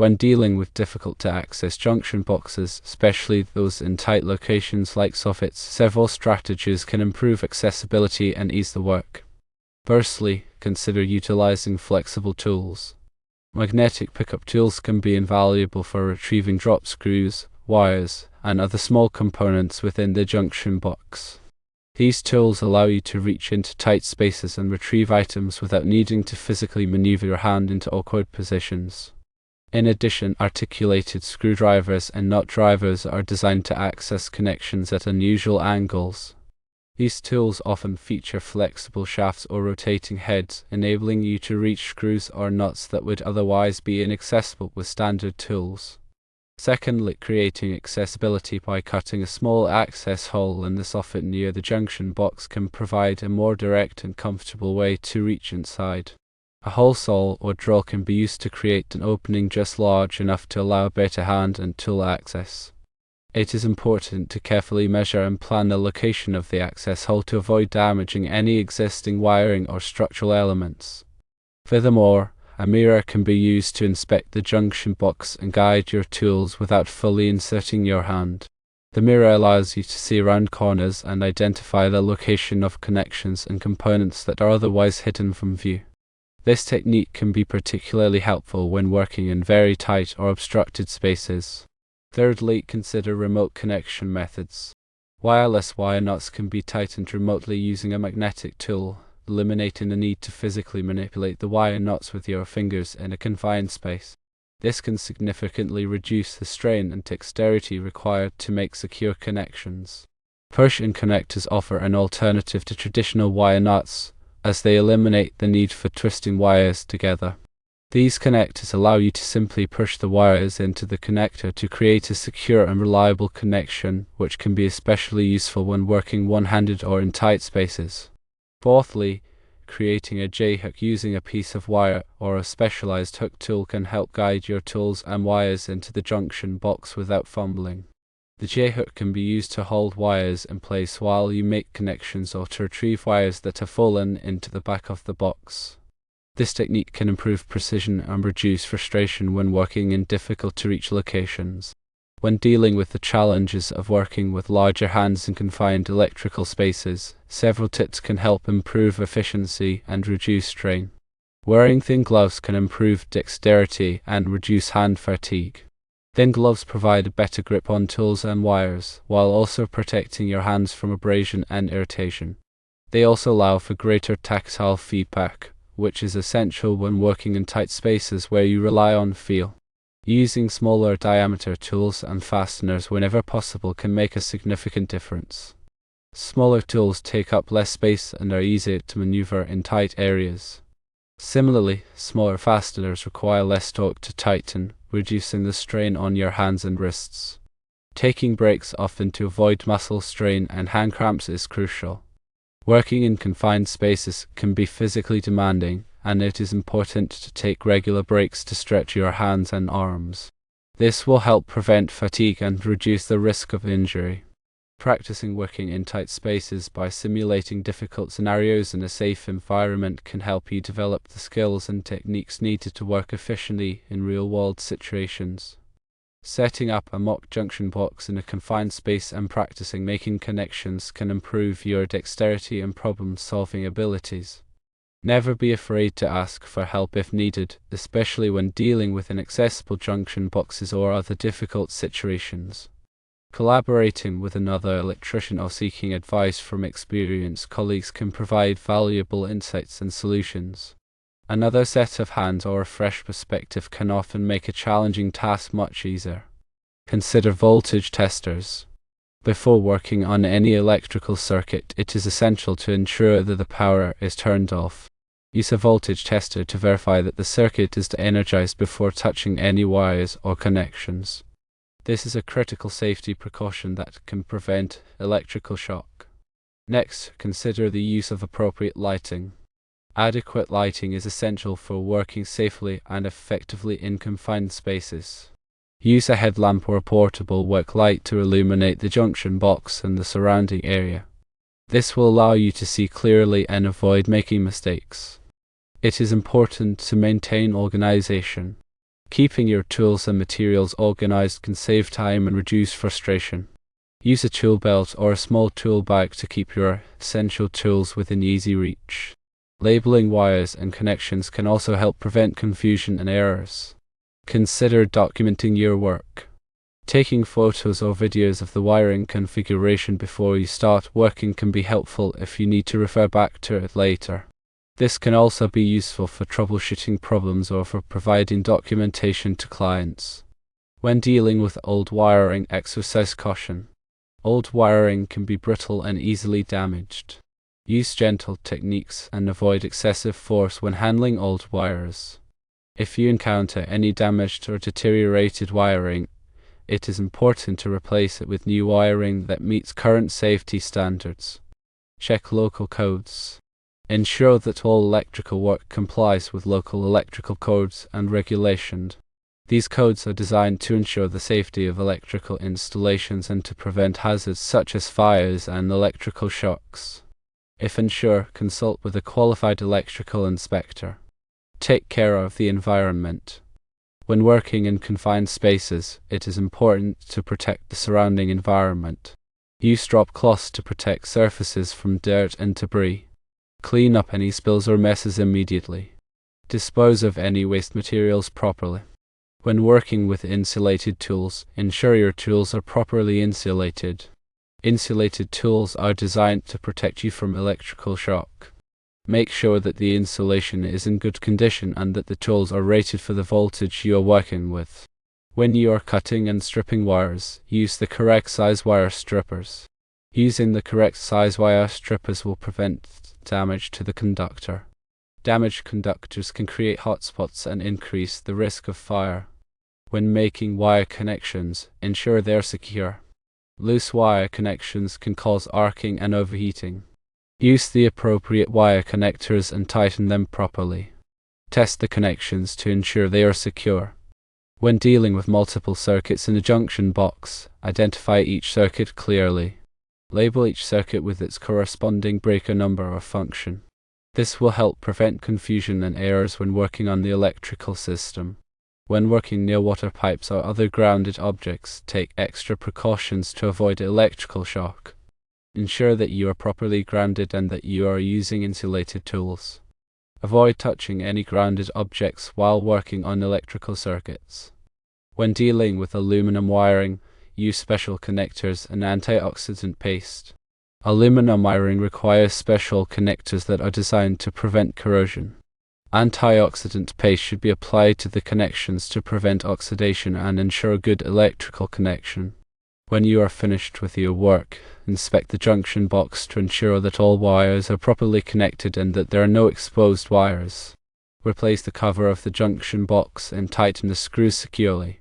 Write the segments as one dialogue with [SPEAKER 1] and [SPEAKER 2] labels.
[SPEAKER 1] When dealing with difficult to access junction boxes, especially those in tight locations like soffits, several strategies can improve accessibility and ease the work. Firstly, consider utilizing flexible tools. Magnetic pickup tools can be invaluable for retrieving drop screws, wires, and other small components within the junction box. These tools allow you to reach into tight spaces and retrieve items without needing to physically maneuver your hand into awkward positions. In addition, articulated screwdrivers and nut drivers are designed to access connections at unusual angles. These tools often feature flexible shafts or rotating heads, enabling you to reach screws or nuts that would otherwise be inaccessible with standard tools. Secondly, creating accessibility by cutting a small access hole in the soffit near the junction box can provide a more direct and comfortable way to reach inside. A hole saw or drill can be used to create an opening just large enough to allow better hand and tool access. It is important to carefully measure and plan the location of the access hole to avoid damaging any existing wiring or structural elements. Furthermore, a mirror can be used to inspect the junction box and guide your tools without fully inserting your hand. The mirror allows you to see around corners and identify the location of connections and components that are otherwise hidden from view. This technique can be particularly helpful when working in very tight or obstructed spaces. Thirdly, consider remote connection methods. Wireless wire nuts can be tightened remotely using a magnetic tool, eliminating the need to physically manipulate the wire nuts with your fingers in a confined space. This can significantly reduce the strain and dexterity required to make secure connections. Push-in connectors offer an alternative to traditional wire nuts, as they eliminate the need for twisting wires together. These connectors allow you to simply push the wires into the connector to create a secure and reliable connection, which can be especially useful when working one-handed or in tight spaces. Fourthly, creating a J-hook using a piece of wire or a specialized hook tool can help guide your tools and wires into the junction box without fumbling. The J-hook can be used to hold wires in place while you make connections or to retrieve wires that have fallen into the back of the box. This technique can improve precision and reduce frustration when working in difficult-to-reach locations. When dealing with the challenges of working with larger hands in confined electrical spaces, several tips can help improve efficiency and reduce strain. Wearing thin gloves can improve dexterity and reduce hand fatigue. Thin gloves provide a better grip on tools and wires, while also protecting your hands from abrasion and irritation. They also allow for greater tactile feedback, which is essential when working in tight spaces where you rely on feel. Using smaller diameter tools and fasteners whenever possible can make a significant difference. Smaller tools take up less space and are easier to maneuver in tight areas. Similarly, smaller fasteners require less torque to tighten, reducing the strain on your hands and wrists. Taking breaks often to avoid muscle strain and hand cramps is crucial. Working in confined spaces can be physically demanding, and it is important to take regular breaks to stretch your hands and arms. This will help prevent fatigue and reduce the risk of injury. Practicing working in tight spaces by simulating difficult scenarios in a safe environment can help you develop the skills and techniques needed to work efficiently in real-world situations. Setting up a mock junction box in a confined space and practicing making connections can improve your dexterity and problem-solving abilities. Never be afraid to ask for help if needed, especially when dealing with inaccessible junction boxes or other difficult situations. Collaborating with another electrician or seeking advice from experienced colleagues can provide valuable insights and solutions. Another set of hands or a fresh perspective can often make a challenging task much easier. Consider voltage testers. Before working on any electrical circuit, it is essential to ensure that the power is turned off. Use a voltage tester to verify that the circuit is energized before touching any wires or connections. This is a critical safety precaution that can prevent electrical shock. Next, consider the use of appropriate lighting. Adequate lighting is essential for working safely and effectively in confined spaces. Use a headlamp or a portable work light to illuminate the junction box and the surrounding area. This will allow you to see clearly and avoid making mistakes. It is important to maintain organization. Keeping your tools and materials organized can save time and reduce frustration. Use a tool belt or a small tool bag to keep your essential tools within easy reach. Labeling wires and connections can also help prevent confusion and errors. Consider documenting your work. Taking photos or videos of the wiring configuration before you start working can be helpful if you need to refer back to it later. This can also be useful for troubleshooting problems or for providing documentation to clients. When dealing with old wiring, exercise caution. Old wiring can be brittle and easily damaged. Use gentle techniques and avoid excessive force when handling old wires. If you encounter any damaged or deteriorated wiring, it is important to replace it with new wiring that meets current safety standards. Check local codes. Ensure that all electrical work complies with local electrical codes and regulations. These codes are designed to ensure the safety of electrical installations and to prevent hazards such as fires and electrical shocks. If unsure, consult with a qualified electrical inspector. Take care of the environment. When working in confined spaces, it is important to protect the surrounding environment. Use drop cloths to protect surfaces from dirt and debris. Clean up any spills or messes immediately. Dispose of any waste materials properly. When working with insulated tools, ensure your tools are properly insulated. Insulated tools are designed to protect you from electrical shock. Make sure that the insulation is in good condition and that the tools are rated for the voltage you are working with. When you are cutting and stripping wires, use the correct size wire strippers. Using the correct size wire strippers will prevent damage to the conductor. Damaged conductors can create hotspots and increase the risk of fire. When making wire connections, ensure they are secure. Loose wire connections can cause arcing and overheating. Use the appropriate wire connectors and tighten them properly. Test the connections to ensure they are secure. When dealing with multiple circuits in a junction box, identify each circuit clearly. Label each circuit with its corresponding breaker number or function. This will help prevent confusion and errors when working on the electrical system. When working near water pipes or other grounded objects, take extra precautions to avoid electrical shock. Ensure that you are properly grounded and that you are using insulated tools. Avoid touching any grounded objects while working on electrical circuits. When dealing with aluminum wiring, use special connectors and antioxidant paste. Aluminum wiring requires special connectors that are designed to prevent corrosion. Antioxidant paste should be applied to the connections to prevent oxidation and ensure good electrical connection. When you are finished with your work, inspect the junction box to ensure that all wires are properly connected and that there are no exposed wires. Replace the cover of the junction box and tighten the screws securely.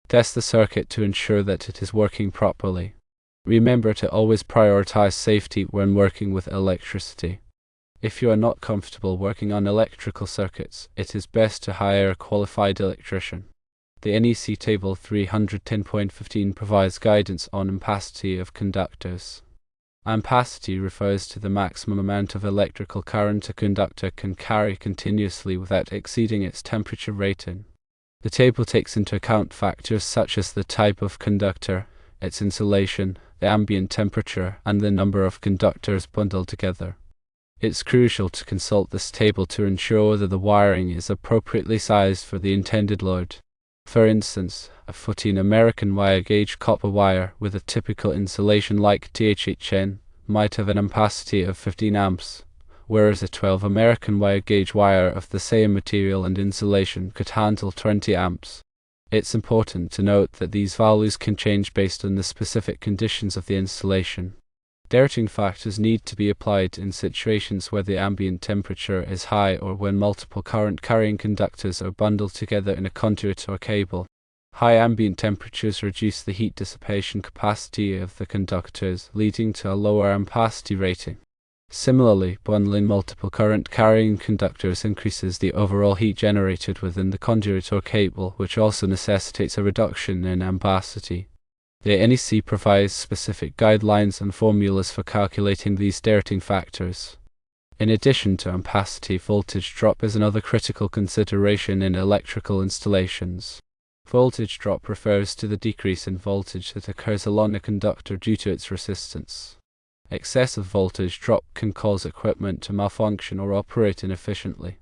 [SPEAKER 1] Test the circuit to ensure that it is working properly. Remember to always prioritize safety when working with electricity. If you are not comfortable working on electrical circuits, it is best to hire a qualified electrician. The NEC Table 310.15 provides guidance on ampacity of conductors. Ampacity refers to the maximum amount of electrical current a conductor can carry continuously without exceeding its temperature rating. The table takes into account factors such as the type of conductor, its insulation, the ambient temperature, and the number of conductors bundled together. It's crucial to consult this table to ensure that the wiring is appropriately sized for the intended load. For instance, a 14 American wire gauge copper wire with a typical insulation like THHN might have an ampacity of 15 amps, whereas a 12 American wire gauge wire of the same material and insulation could handle 20 amps. It's important to note that these values can change based on the specific conditions of the installation. Dirting factors need to be applied in situations where the ambient temperature is high or when multiple current-carrying conductors are bundled together in a conduit or cable. High ambient temperatures reduce the heat dissipation capacity of the conductors, leading to a lower ampacity rating. Similarly, bundling multiple current-carrying conductors increases the overall heat generated within the conduit or cable, which also necessitates a reduction in ampacity. The NEC provides specific guidelines and formulas for calculating these dirting factors. In addition to ampacity, voltage drop is another critical consideration in electrical installations. Voltage drop refers to the decrease in voltage that occurs along a conductor due to its resistance. Excessive voltage drop can cause equipment to malfunction or operate inefficiently.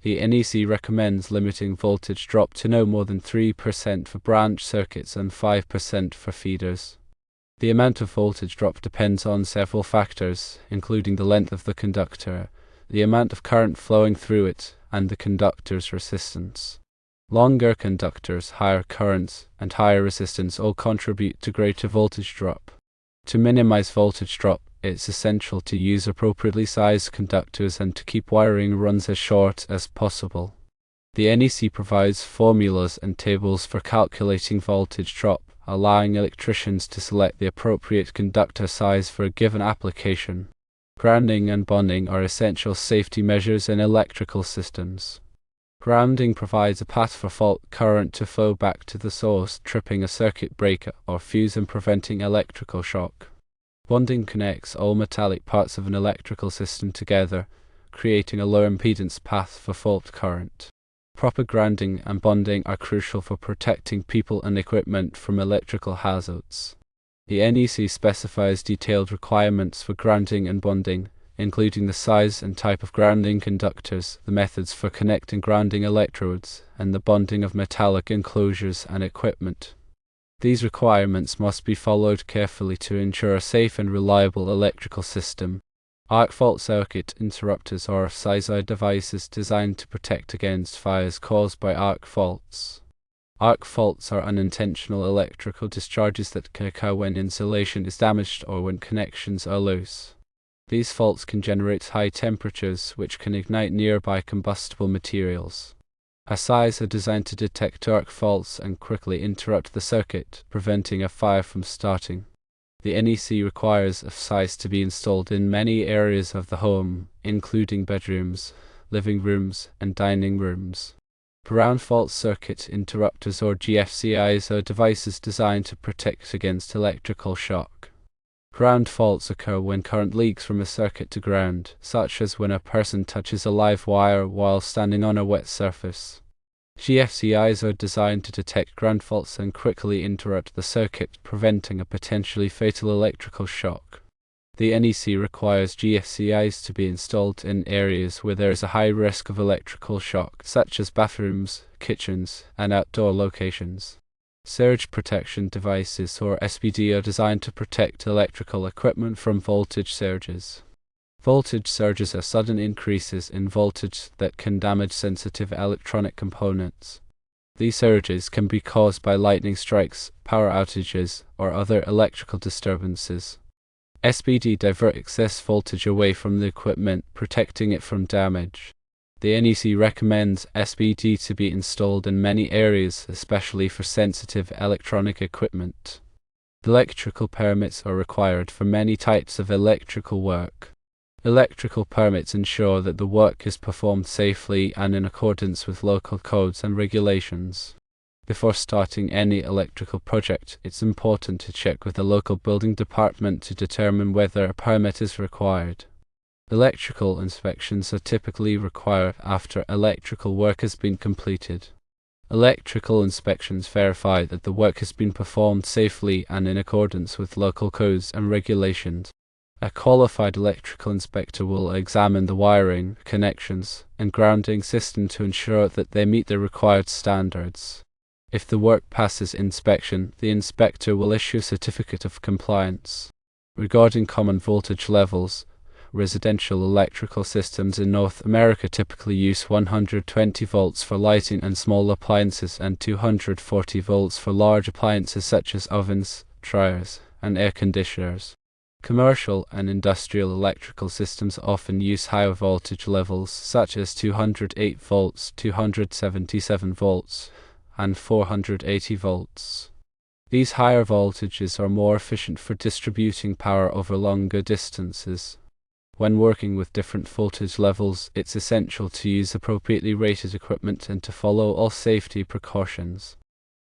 [SPEAKER 1] The NEC recommends limiting voltage drop to no more than 3% for branch circuits and 5% for feeders. The amount of voltage drop depends on several factors, including the length of the conductor, the amount of current flowing through it, and the conductor's resistance. Longer conductors, higher currents, and higher resistance all contribute to greater voltage drop. To minimize voltage drop, it's essential to use appropriately sized conductors and to keep wiring runs as short as possible. The NEC provides formulas and tables for calculating voltage drop, allowing electricians to select the appropriate conductor size for a given application. Grounding and bonding are essential safety measures in electrical systems. Grounding provides a path for fault current to flow back to the source, tripping a circuit breaker or fuse and preventing electrical shock. Bonding connects all metallic parts of an electrical system together, creating a low impedance path for fault current. Proper grounding and bonding are crucial for protecting people and equipment from electrical hazards. The NEC specifies detailed requirements for grounding and bonding, including the size and type of grounding conductors, the methods for connecting grounding electrodes, and the bonding of metallic enclosures and equipment. These requirements must be followed carefully to ensure a safe and reliable electrical system. Arc fault circuit interrupters are SISI devices designed to protect against fires caused by arc faults. Arc faults are unintentional electrical discharges that can occur when insulation is damaged or when connections are loose. These faults can generate high temperatures, which can ignite nearby combustible materials. SIs are designed to detect arc faults and quickly interrupt the circuit, preventing a fire from starting. The NEC requires SIs to be installed in many areas of the home, including bedrooms, living rooms, and dining rooms. Ground fault circuit interrupters, or GFCIs, are devices designed to protect against electrical shock. Ground faults occur when current leaks from a circuit to ground, such as when a person touches a live wire while standing on a wet surface. GFCIs are designed to detect ground faults and quickly interrupt the circuit, preventing a potentially fatal electrical shock. The NEC requires GFCIs to be installed in areas where there is a high risk of electrical shock, such as bathrooms, kitchens, and outdoor locations. Surge protection devices, or SPD, are designed to protect electrical equipment from voltage surges. Voltage surges are sudden increases in voltage that can damage sensitive electronic components. These surges can be caused by lightning strikes, power outages, or other electrical disturbances. SPD divert excess voltage away from the equipment, protecting it from damage. The NEC recommends SPD to be installed in many areas, especially for sensitive electronic equipment. Electrical permits are required for many types of electrical work. Electrical permits ensure that the work is performed safely and in accordance with local codes and regulations. Before starting any electrical project, it's important to check with the local building department to determine whether a permit is required. Electrical inspections are typically required after electrical work has been completed. Electrical inspections verify that the work has been performed safely and in accordance with local codes and regulations. A qualified electrical inspector will examine the wiring, connections, and grounding system to ensure that they meet the required standards. If the work passes inspection, the inspector will issue a certificate of compliance. Regarding common voltage levels, residential electrical systems in North America typically use 120 volts for lighting and small appliances and 240 volts for large appliances such as ovens, dryers, and air conditioners. Commercial and industrial electrical systems often use higher voltage levels such as 208 volts, 277 volts, and 480 volts. These higher voltages are more efficient for distributing power over longer distances. When working with different voltage levels, it's essential to use appropriately rated equipment and to follow all safety precautions.